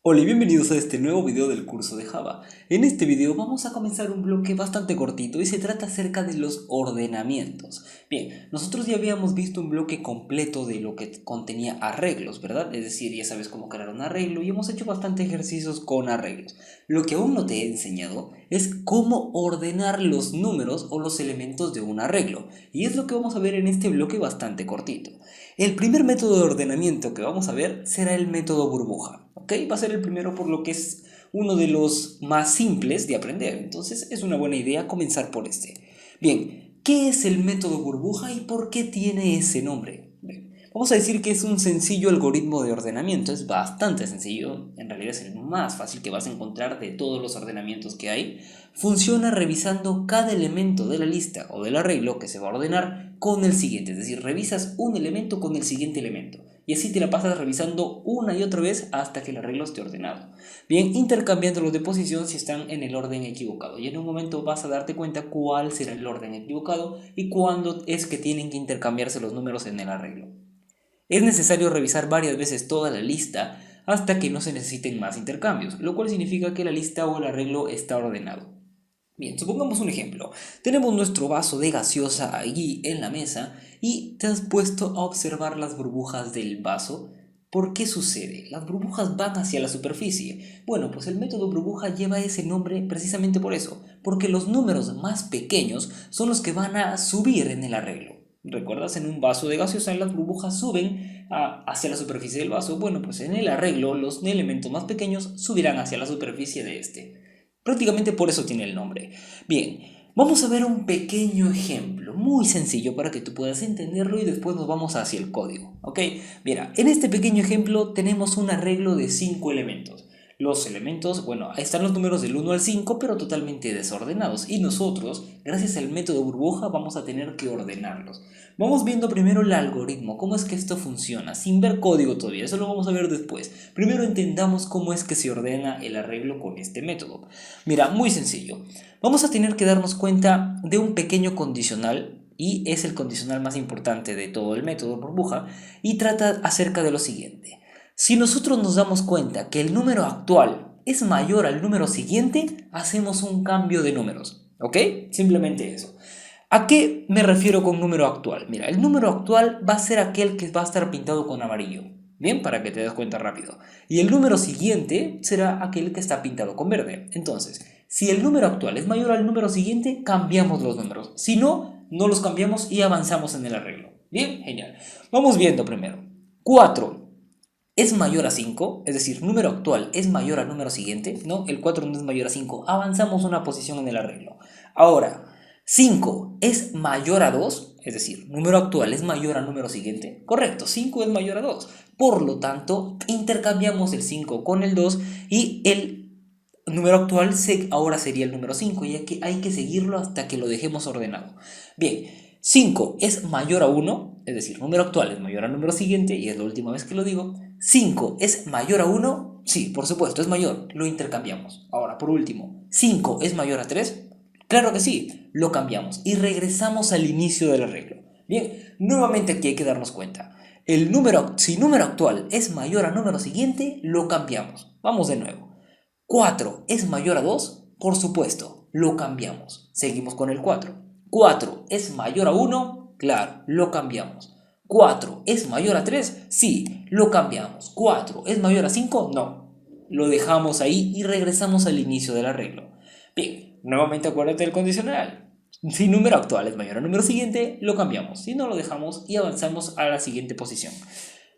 Hola y bienvenidos a este nuevo video del curso de Java. En este video vamos a comenzar un bloque bastante cortito y se trata acerca de los ordenamientos. Bien, nosotros ya habíamos visto un bloque completo de lo que contenía arreglos, ¿verdad? Es decir, ya sabes cómo crear un arreglo y hemos hecho bastante ejercicios con arreglos. Lo que aún no te he enseñado es cómo ordenar los números o los elementos de un arreglo. Y es lo que vamos a ver en este bloque bastante cortito. El primer método de ordenamiento que vamos a ver será el método burbuja, ¿ok? Va a ser el primero por lo que es uno de los más simples de aprender, entonces es una buena idea comenzar por este. Bien, ¿qué es el método burbuja y por qué tiene ese nombre? Bien, vamos a decir que es un sencillo algoritmo de ordenamiento, es bastante sencillo, en realidad es el más fácil que vas a encontrar de todos los ordenamientos que hay. Funciona revisando cada elemento de la lista o del arreglo que se va a ordenar con el siguiente, es decir, revisas un elemento con el siguiente elemento. Y así te la pasas revisando una y otra vez hasta que el arreglo esté ordenado. Bien, intercambiándolos de posición si están en el orden equivocado. Y en un momento vas a darte cuenta cuál será el orden equivocado y cuándo es que tienen que intercambiarse los números en el arreglo. Es necesario revisar varias veces toda la lista hasta que no se necesiten más intercambios, lo cual significa que la lista o el arreglo está ordenado. Bien, supongamos un ejemplo. Tenemos nuestro vaso de gaseosa allí en la mesa y te has puesto a observar las burbujas del vaso. ¿Por qué sucede? Las burbujas van hacia la superficie. Bueno, pues el método burbuja lleva ese nombre precisamente por eso, porque los números más pequeños son los que van a subir en el arreglo. ¿Recuerdas? En un vaso de gaseosa las burbujas suben hacia la superficie del vaso. Bueno, pues en el arreglo los elementos más pequeños subirán hacia la superficie de este. Prácticamente por eso tiene el nombre. Bien, vamos a ver un pequeño ejemplo, muy sencillo para que tú puedas entenderlo y después nos vamos hacia el código, ¿ok? Mira, en este pequeño ejemplo tenemos un arreglo de 5 elementos. Los elementos, bueno, ahí están los números del 1 al 5, pero totalmente desordenados. Y nosotros, gracias al método burbuja, vamos a tener que ordenarlos. Vamos viendo primero el algoritmo, cómo es que esto funciona, sin ver código todavía, eso lo vamos a ver después. Primero entendamos cómo es que se ordena el arreglo con este método. Mira, muy sencillo. Vamos a tener que darnos cuenta de un pequeño condicional y es el condicional más importante de todo el método burbuja y trata acerca de lo siguiente. Si nosotros nos damos cuenta que el número actual es mayor al número siguiente, hacemos un cambio de números, ¿ok? Simplemente eso. ¿A qué me refiero con número actual? Mira, el número actual va a ser aquel que va a estar pintado con amarillo. Bien, para que te des cuenta rápido. Y el número siguiente será aquel que está pintado con verde. Entonces, si el número actual es mayor al número siguiente, cambiamos los números. Si no, no los cambiamos y avanzamos en el arreglo. Bien, genial. Vamos viendo primero. 4 es mayor a 5, es decir, número actual es mayor al número siguiente, ¿no? El 4 no es mayor a 5, avanzamos una posición en el arreglo. Ahora, 5 es mayor a 2, es decir, número actual es mayor al número siguiente, correcto, 5 es mayor a 2. Por lo tanto, intercambiamos el 5 con el 2 y el número actual ahora sería el número 5 y hay que seguirlo hasta que lo dejemos ordenado. Bien, 5 es mayor a 1, es decir, número actual es mayor al número siguiente y es la última vez que lo digo. 5 es mayor a 1, sí, por supuesto, es mayor, lo intercambiamos. Ahora, por último, 5 es mayor a 3, claro que sí, lo cambiamos y regresamos al inicio del arreglo. Bien, nuevamente aquí hay que darnos cuenta. Si número actual es mayor al número siguiente, lo cambiamos. Vamos de nuevo. 4 es mayor a 2, por supuesto, lo cambiamos. Seguimos con el 4. 4 es mayor a 1, claro, lo cambiamos. 4 es mayor a 3, sí, lo cambiamos. 4 es mayor a 5, no. Lo dejamos ahí y regresamos al inicio del arreglo. Bien, nuevamente acuérdate del condicional. Si número actual es mayor al número siguiente, lo cambiamos. Si no, lo dejamos y avanzamos a la siguiente posición.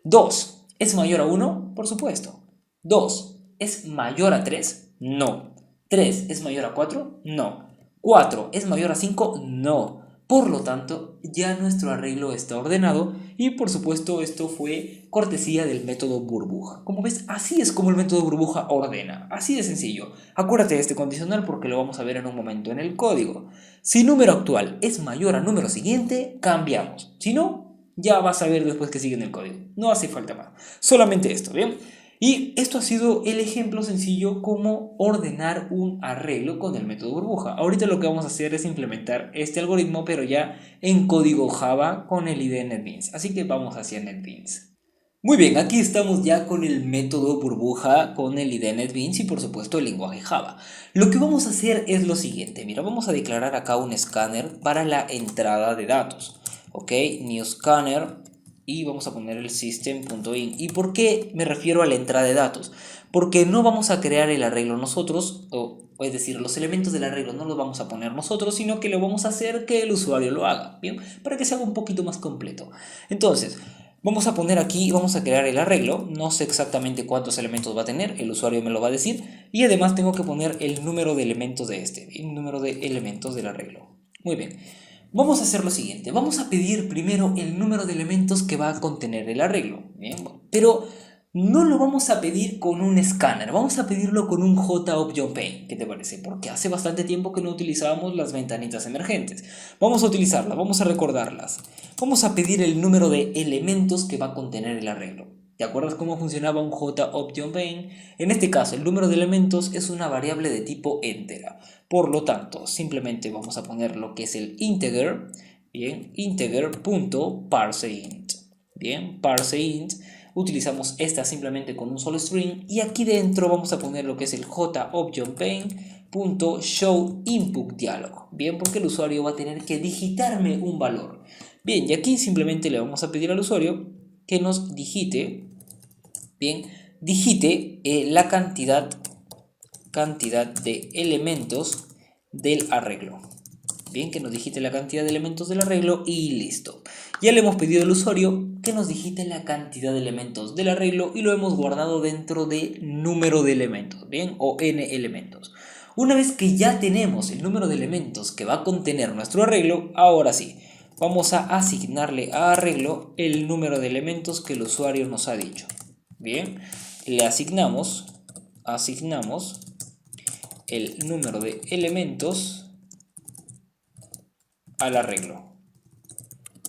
2 es mayor a 1, por supuesto. 2 es mayor a 3, no. 3 es mayor a 4, no. 4 es mayor a 5, no. Por lo tanto, ya nuestro arreglo está ordenado y por supuesto esto fue cortesía del método burbuja. Como ves, así es como el método burbuja ordena, así de sencillo. Acuérdate de este condicional porque lo vamos a ver en un momento en el código. Si número actual es mayor al número siguiente, cambiamos. Si no, ya vas a ver después que sigue en el código. No hace falta más. Solamente esto, ¿bien? Y esto ha sido el ejemplo sencillo cómo ordenar un arreglo con el método burbuja. Ahorita lo que vamos a hacer es implementar este algoritmo, pero ya en código Java con el IDE NetBeans. Así que vamos hacia NetBeans. Muy bien, aquí estamos ya con el método burbuja, con el IDE NetBeans y por supuesto el lenguaje Java. Lo que vamos a hacer es lo siguiente, mira, vamos a declarar acá un escáner para la entrada de datos. Ok, new scanner y vamos a poner el system.in. ¿Y por qué me refiero a la entrada de datos? Porque no vamos a crear el arreglo nosotros, o es decir, los elementos del arreglo no los vamos a poner nosotros, sino que lo vamos a hacer que el usuario lo haga, ¿bien? Para que sea un poquito más completo. Entonces, vamos a poner aquí, vamos a crear el arreglo, no sé exactamente cuántos elementos va a tener, el usuario me lo va a decir, y además tengo que poner el número de elementos de el número de elementos del arreglo. Muy bien, vamos a hacer lo siguiente, vamos a pedir primero el número de elementos que va a contener el arreglo, ¿bien? Pero no lo vamos a pedir con un escáner, vamos a pedirlo con un JObjectPaint. ¿Qué te parece? Porque hace bastante tiempo que no utilizábamos las ventanitas emergentes. Vamos a utilizarlas, vamos a recordarlas. Vamos a pedir el número de elementos que va a contener el arreglo. ¿Te acuerdas cómo funcionaba un JObjectPaint? En este caso, el número de elementos es una variable de tipo entera. Por lo tanto, simplemente vamos a poner lo que es el integer, bien, integer.parseInt. Bien, parseInt. Utilizamos esta simplemente con un solo string y aquí dentro vamos a poner lo que es el JObjectPaint.showInputDialog. Bien, porque el usuario va a tener que digitarme un valor. Bien, y aquí simplemente le vamos a pedir al usuario que nos digite, bien, digite la cantidad de elementos del arreglo. Bien, que nos digite la cantidad de elementos del arreglo y listo. Ya le hemos pedido al usuario que nos digite la cantidad de elementos del arreglo y lo hemos guardado dentro de número de elementos, bien, o n elementos. Una vez que ya tenemos el número de elementos que va a contener nuestro arreglo, ahora sí, vamos a asignarle a arreglo el número de elementos que el usuario nos ha dicho. Bien, le asignamos el número de elementos al arreglo.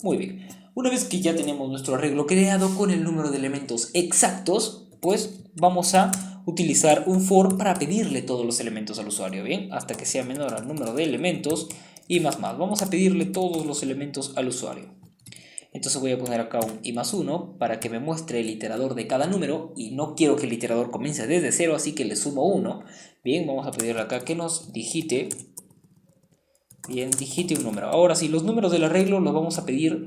Muy bien, una vez que ya tenemos nuestro arreglo creado con el número de elementos exactos, pues vamos a utilizar un for para pedirle todos los elementos al usuario, ¿bien? Hasta que sea menor al número de elementos y más. Vamos a pedirle todos los elementos al usuario. Entonces voy a poner acá un i más 1 para que me muestre el iterador de cada número y no quiero que el iterador comience desde 0, así que le sumo 1. Bien, vamos a pedirle acá que nos digite. Bien, digite un número. Ahora sí, los números del arreglo los vamos a pedir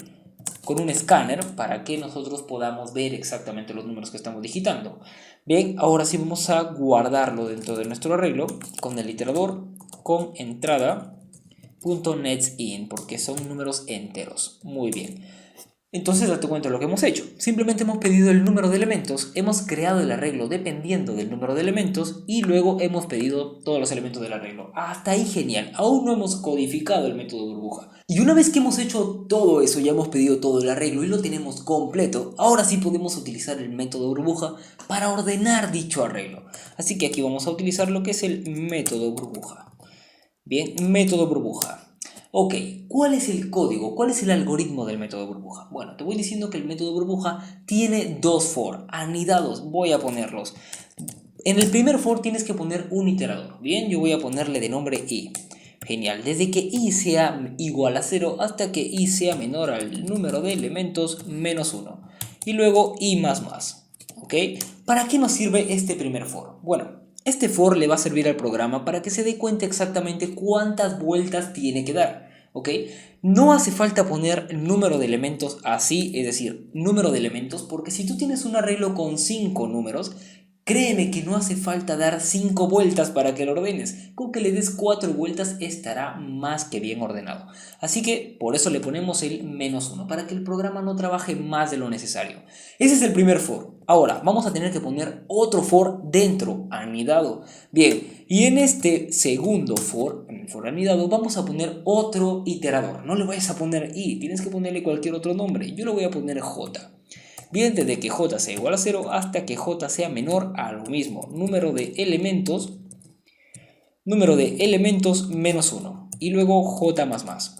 con un escáner para que nosotros podamos ver exactamente los números que estamos digitando. Bien, ahora sí vamos a guardarlo dentro de nuestro arreglo con el iterador con entrada.netsIn porque son números enteros. Muy bien. Entonces date cuenta de lo que hemos hecho. Simplemente hemos pedido el número de elementos, hemos creado el arreglo dependiendo del número de elementos y luego hemos pedido todos los elementos del arreglo. Hasta ahí genial, aún no hemos codificado el método burbuja. Y una vez que hemos hecho todo eso, ya hemos pedido todo el arreglo y lo tenemos completo, ahora sí podemos utilizar el método burbuja para ordenar dicho arreglo. Así que aquí vamos a utilizar lo que es el método burbuja. Bien, método burbuja. Ok, ¿cuál es el código? ¿Cuál es el algoritmo del método burbuja? Bueno, te voy diciendo que el método burbuja tiene dos for, anidados, voy a ponerlos. En el primer for tienes que poner un iterador, bien, yo voy a ponerle de nombre i. Genial, desde que i sea igual a 0 hasta que i sea menor al número de elementos menos 1. Y luego i más más, ¿ok? ¿Para qué nos sirve este primer for? Bueno, este for le va a servir al programa para que se dé cuenta exactamente cuántas vueltas tiene que dar, ¿ok? No hace falta poner número de elementos así, es decir, número de elementos, porque si tú tienes un arreglo con 5 números, créeme que no hace falta dar 5 vueltas para que lo ordenes. Con que le des 4 vueltas estará más que bien ordenado. Así que por eso le ponemos el menos 1, para que el programa no trabaje más de lo necesario. Ese es el primer for. Ahora vamos a tener que poner otro for dentro, anidado. Bien, y en este segundo for, en el for anidado, vamos a poner otro iterador. No le vayas a poner i, tienes que ponerle cualquier otro nombre. Yo le voy a poner j. Bien, desde que j sea igual a 0 hasta que j sea menor a lo mismo. Número de elementos menos 1. Y luego j más más.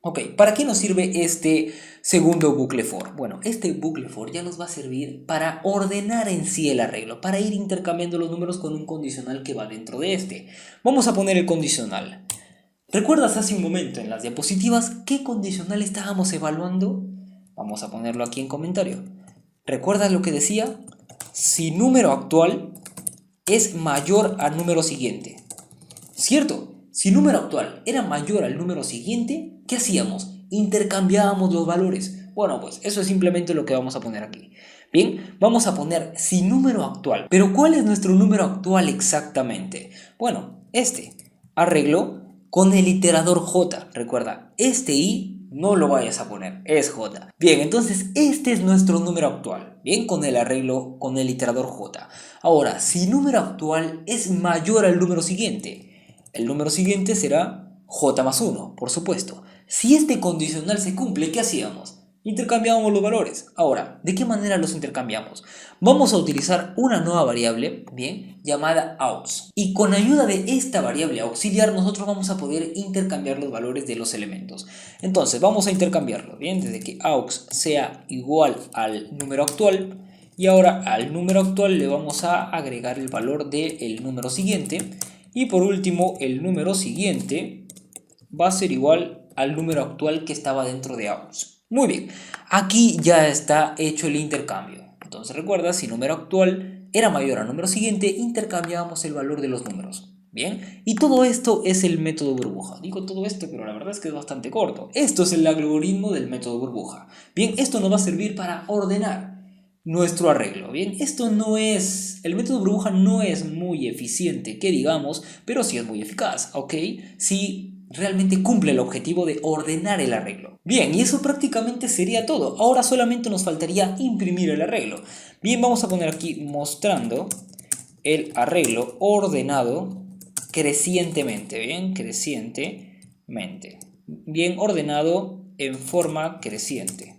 Ok, ¿para qué nos sirve este segundo bucle for? Bueno, este bucle for ya nos va a servir para ordenar en sí el arreglo, para ir intercambiando los números con un condicional que va dentro de este. Vamos a poner el condicional. ¿Recuerdas hace un momento en las diapositivas qué condicional estábamos evaluando? Vamos a ponerlo aquí en comentario. ¿Recuerdas lo que decía? Si número actual es mayor al número siguiente. ¿Cierto? Si número actual era mayor al número siguiente, ¿qué hacíamos? Intercambiábamos los valores. Bueno, pues eso es simplemente lo que vamos a poner aquí. Bien, vamos a poner si número actual. Pero ¿cuál es nuestro número actual exactamente? Bueno, este. Arreglo con el iterador J. Recuerda, este I no lo vayas a poner, es J. Bien, entonces este es nuestro número actual. Bien, con el arreglo con el iterador J. Ahora, si número actual es mayor al número siguiente, el número siguiente será j más 1, por supuesto. Si este condicional se cumple, ¿qué hacíamos? Intercambiábamos los valores. Ahora, ¿de qué manera los intercambiamos? Vamos a utilizar una nueva variable, bien, llamada aux. Y con ayuda de esta variable auxiliar, nosotros vamos a poder intercambiar los valores de los elementos. Entonces, vamos a intercambiarlo, bien, desde que aux sea igual al número actual. Y ahora al número actual le vamos a agregar el valor del número siguiente. Y por último, el número siguiente va a ser igual al número actual que estaba dentro de aux. Muy bien, aquí ya está hecho el intercambio. Entonces recuerda, si número actual era mayor al número siguiente, intercambiábamos el valor de los números. Bien, y todo esto es el método burbuja. Digo todo esto, pero la verdad es que es bastante corto. Esto es el algoritmo del método burbuja. Bien, esto nos va a servir para ordenar nuestro arreglo. Bien, el método burbuja no es muy eficiente, que digamos, pero sí es muy eficaz, ¿ok? Sí, realmente cumple el objetivo de ordenar el arreglo. Bien, y eso prácticamente sería todo. Ahora solamente nos faltaría imprimir el arreglo. Bien, vamos a poner aquí mostrando el arreglo ordenado crecientemente, bien, crecientemente. Bien ordenado en forma creciente.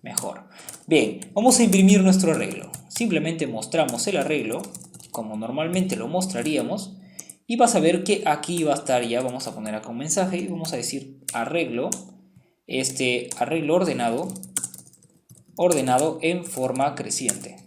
Mejor. Bien, vamos a imprimir nuestro arreglo. Simplemente mostramos el arreglo como normalmente lo mostraríamos y vas a ver que aquí va a estar ya. Vamos a poner acá un mensaje y vamos a decir arreglo, arreglo ordenado en forma creciente.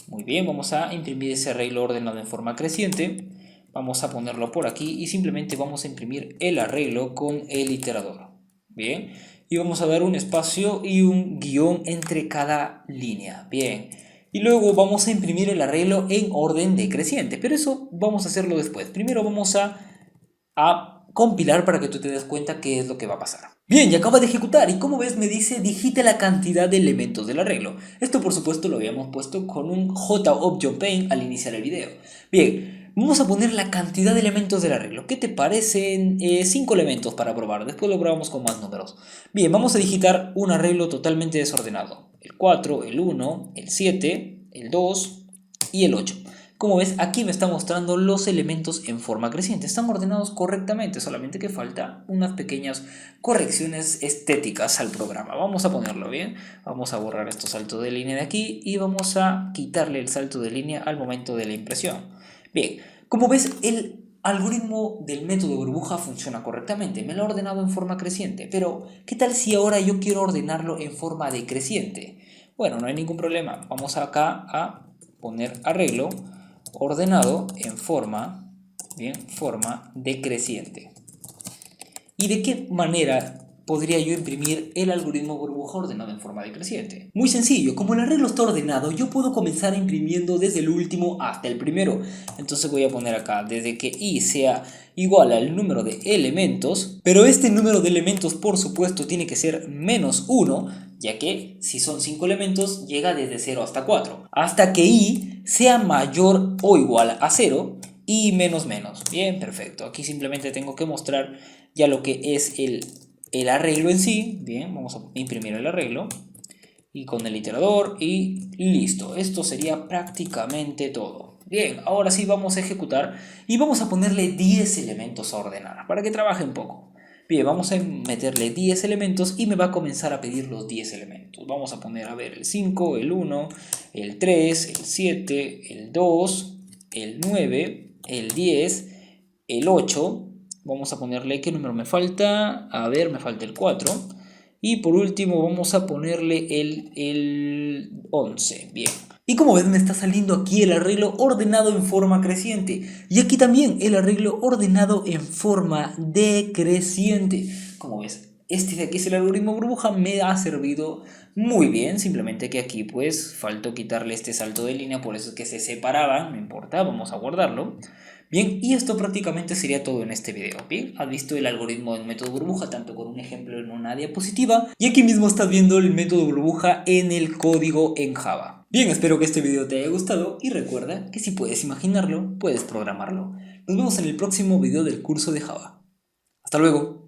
Muy bien, vamos a imprimir ese arreglo ordenado en forma creciente. Vamos a ponerlo por aquí y simplemente vamos a imprimir el arreglo con el iterador. Bien, y vamos a dar un espacio y un guión entre cada línea. Bien, y luego vamos a imprimir el arreglo en orden decreciente, pero eso vamos a hacerlo después. Primero vamos a compilar para que tú te des cuenta qué es lo que va a pasar. Bien, ya acaba de ejecutar y como ves me dice digita la cantidad de elementos del arreglo. Esto por supuesto lo habíamos puesto con un JObjectPaint al iniciar el video. Bien. Vamos a poner la cantidad de elementos del arreglo. ¿Qué te parecen? 5 elementos para probar. Después lo probamos con más números. Bien, vamos a digitar un arreglo totalmente desordenado. El 4, el 1, el 7, el 2 y el 8. Como ves, aquí me está mostrando los elementos en forma creciente. Están ordenados correctamente, solamente que falta unas pequeñas correcciones estéticas al programa. Vamos a ponerlo bien. Vamos a borrar estos saltos de línea de aquí y vamos a quitarle el salto de línea al momento de la impresión. Bien, como ves, el algoritmo del método burbuja funciona correctamente. Me lo ha ordenado en forma creciente, pero ¿qué tal si ahora yo quiero ordenarlo en forma decreciente? Bueno, no hay ningún problema. Vamos acá a poner arreglo ordenado en forma decreciente. ¿Y de qué manera podría yo imprimir el algoritmo burbuja ordenado en forma decreciente? Muy sencillo, como el arreglo está ordenado, yo puedo comenzar imprimiendo desde el último hasta el primero. Entonces voy a poner acá, desde que i sea igual al número de elementos, pero este número de elementos por supuesto tiene que ser menos 1, ya que si son 5 elementos llega desde 0 hasta 4, hasta que i sea mayor o igual a 0 y menos. Bien, perfecto. Aquí simplemente tengo que mostrar ya lo que es el arreglo en sí. Bien, vamos a imprimir el arreglo y con el iterador y listo. Esto sería prácticamente todo. Bien, ahora sí vamos a ejecutar y vamos a ponerle 10 elementos a ordenar para que trabaje un poco. Bien, vamos a meterle 10 elementos y me va a comenzar a pedir los 10 elementos. Vamos a poner, a ver, el 5, el 1, el 3, el 7, el 2, el 9, el 10, el 8. Vamos a ponerle, ¿qué número me falta? A ver, me falta el 4. Y por último vamos a ponerle el 11. Bien. Y como ves me está saliendo aquí el arreglo ordenado en forma creciente. Y aquí también el arreglo ordenado en forma decreciente. Como ves, Este de aquí es el algoritmo burbuja, me ha servido muy bien, simplemente que aquí pues faltó quitarle este salto de línea, por eso es que se separaban, no importa, vamos a guardarlo. Bien, y esto prácticamente sería todo en este video. Bien, has visto el algoritmo del método burbuja, tanto con un ejemplo en una diapositiva, y aquí mismo estás viendo el método burbuja en el código en Java. Bien, espero que este video te haya gustado y recuerda que si puedes imaginarlo, puedes programarlo. Nos vemos en el próximo video del curso de Java. Hasta luego.